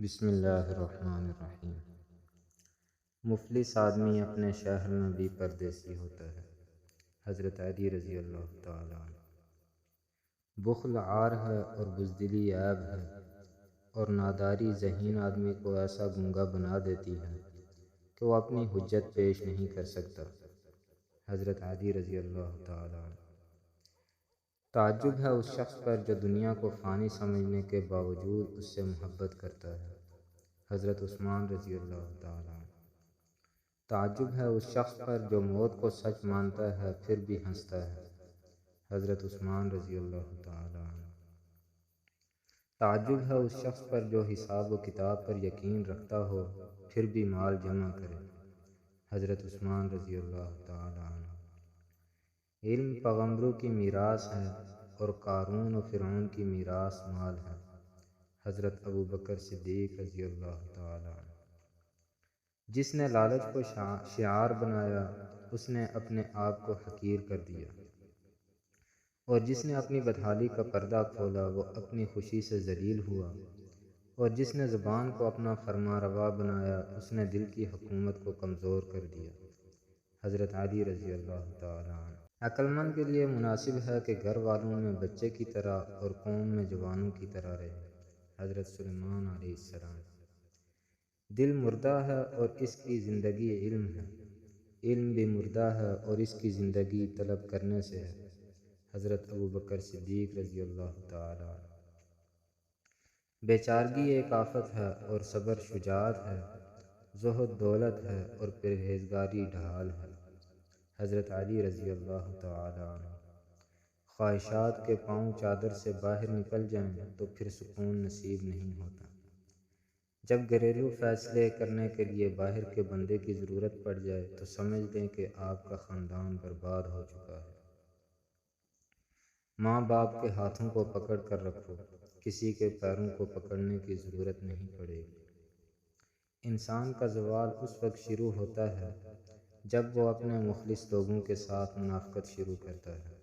بسم اللہ الرحمن الرحیم۔ مفلس آدمی اپنے شہر میں بھی پردیسی ہوتا ہے۔ حضرت علی رضی اللہ تعالیٰ عنہ۔ بخل عار ہے اور بزدلی عیب ہے، اور ناداری ذہین آدمی کو ایسا گنگا بنا دیتی ہے کہ وہ اپنی حجت پیش نہیں کر سکتا۔ حضرت علی رضی اللہ تعالیٰ عنہ۔ تعجب ہے اس شخص پر جو دنیا کو فانی سمجھنے کے باوجود اس سے محبت کرتا ہے۔ حضرت عثمان رضی اللہ تعالیٰ عنہ۔ تعجب ہے اس شخص پر جو موت کو سچ مانتا ہے پھر بھی ہنستا ہے۔ حضرت عثمان رضی اللہ تعالیٰ عنہ۔ تعجب ہے اس شخص پر جو حساب و کتاب پر یقین رکھتا ہو پھر بھی مال جمع کرے۔ حضرت عثمان رضی اللہ تعالیٰ عنہ۔ علم پیغمبروں کی میراث ہے اور قارون و فرعون کی میراث مال ہے۔ حضرت ابوبکر صدیق رضی اللہ تعالیٰ عنہ۔ جس نے لالچ کو شعار بنایا اس نے اپنے آپ کو حقیر کر دیا، اور جس نے اپنی بدحالی کا پردہ کھولا وہ اپنی خوشی سے ذلیل ہوا، اور جس نے زبان کو اپنا فرما روا بنایا اس نے دل کی حکومت کو کمزور کر دیا۔ حضرت علی رضی اللہ تعالیٰ عنہ۔ عقل مند کے لیے مناسب ہے کہ گھر والوں میں بچے کی طرح اور قوم میں جوانوں کی طرح رہے۔ حضرت سلیمان علیہ السلام۔ دل مردہ ہے اور اس کی زندگی علم ہے، علم بھی مردہ ہے اور اس کی زندگی طلب کرنے سے ہے۔ حضرت ابوبکر صدیق رضی اللہ تعالی عنہ۔ بیچارگی ایک آفت ہے اور صبر شجاعت ہے، زہد دولت ہے اور پرہیزگاری ڈھال ہے۔ حضرت علی رضی اللہ تعالی عنہ۔ خواہشات کے پاؤں چادر سے باہر نکل جائیں تو پھر سکون نصیب نہیں ہوتا۔ جب گھریلو فیصلے کرنے کے لیے باہر کے بندے کی ضرورت پڑ جائے تو سمجھ لیں کہ آپ کا خاندان برباد ہو چکا ہے۔ ماں باپ کے ہاتھوں کو پکڑ کر رکھو، کسی کے پیروں کو پکڑنے کی ضرورت نہیں پڑے گی۔ انسان کا زوال اس وقت شروع ہوتا ہے جب وہ اپنے مخلص لوگوں کے ساتھ منافقت شروع کرتا ہے۔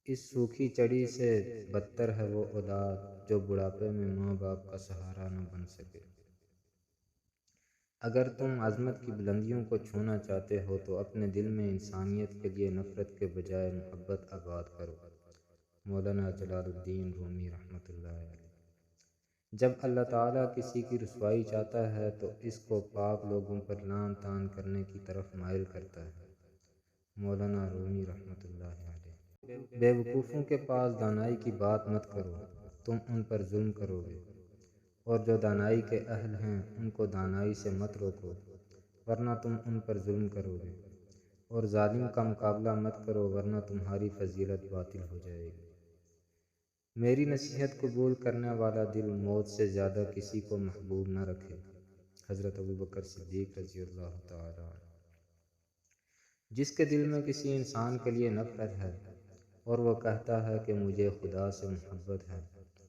اس سوکھی چڑی سے بدتر ہے وہ اولاد جو بڑھاپے میں ماں باپ کا سہارا نہ بن سکے۔ اگر تم عظمت کی بلندیوں کو چھونا چاہتے ہو تو اپنے دل میں انسانیت کے لیے نفرت کے بجائے محبت آباد کرو۔ مولانا جلال الدین رومی رحمۃ اللہ علیہ۔ جب اللہ تعالیٰ کسی کی رسوائی چاہتا ہے تو اس کو پاک لوگوں پر لعن طعن کرنے کی طرف مائل کرتا ہے۔ مولانا رومی رحمۃ اللہ علیہ۔ بے وقوفوں کے پاس دانائی کی بات مت کرو، تم ان پر ظلم کرو گے، اور جو دانائی کے اہل ہیں ان کو دانائی سے مت روکو ورنہ تم ان پر ظلم کرو گے، اور ظالم کا مقابلہ مت کرو ورنہ تمہاری فضیلت باطل ہو جائے گی۔ میری نصیحت قبول کرنے والا دل موت سے زیادہ کسی کو محبوب نہ رکھے۔ حضرت ابوبکر صدیق رضی اللہ تعالی عنہ۔ جس کے دل میں کسی انسان کے لیے نفرت ہے اور وہ کہتا ہے کہ مجھے خدا سے محبت ہے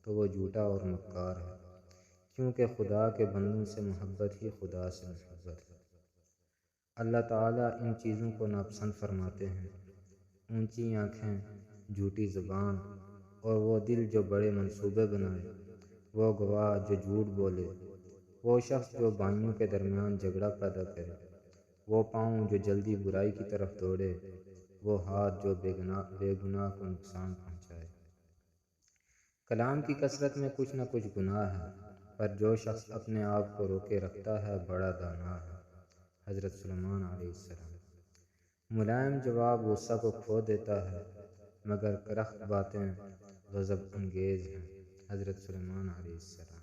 تو وہ جھوٹا اور مکار ہے، کیونکہ خدا کے بندوں سے محبت ہی خدا سے محبت ہے۔ اللہ تعالیٰ ان چیزوں کو ناپسند فرماتے ہیں: اونچی آنکھیں، جھوٹی زبان، اور وہ دل جو بڑے منصوبے بنائے، وہ گواہ جو جھوٹ بولے، وہ شخص جو بھائیوں کے درمیان جھگڑا پیدا کرے، وہ پاؤں جو جلدی برائی کی طرف دوڑے، وہ ہاتھ جو بے گناہ کو نقصان پہنچائے۔ کلام کی کثرت میں کچھ نہ کچھ گناہ ہے، پر جو شخص اپنے آپ کو روکے رکھتا ہے بڑا دانا ہے۔ حضرت سلیمان علیہ السلام۔ ملائم جواب غصہ کو کھو دیتا ہے مگر کرخت باتیں غضب انگیز ہیں۔ حضرت سلیمان علیہ السلام۔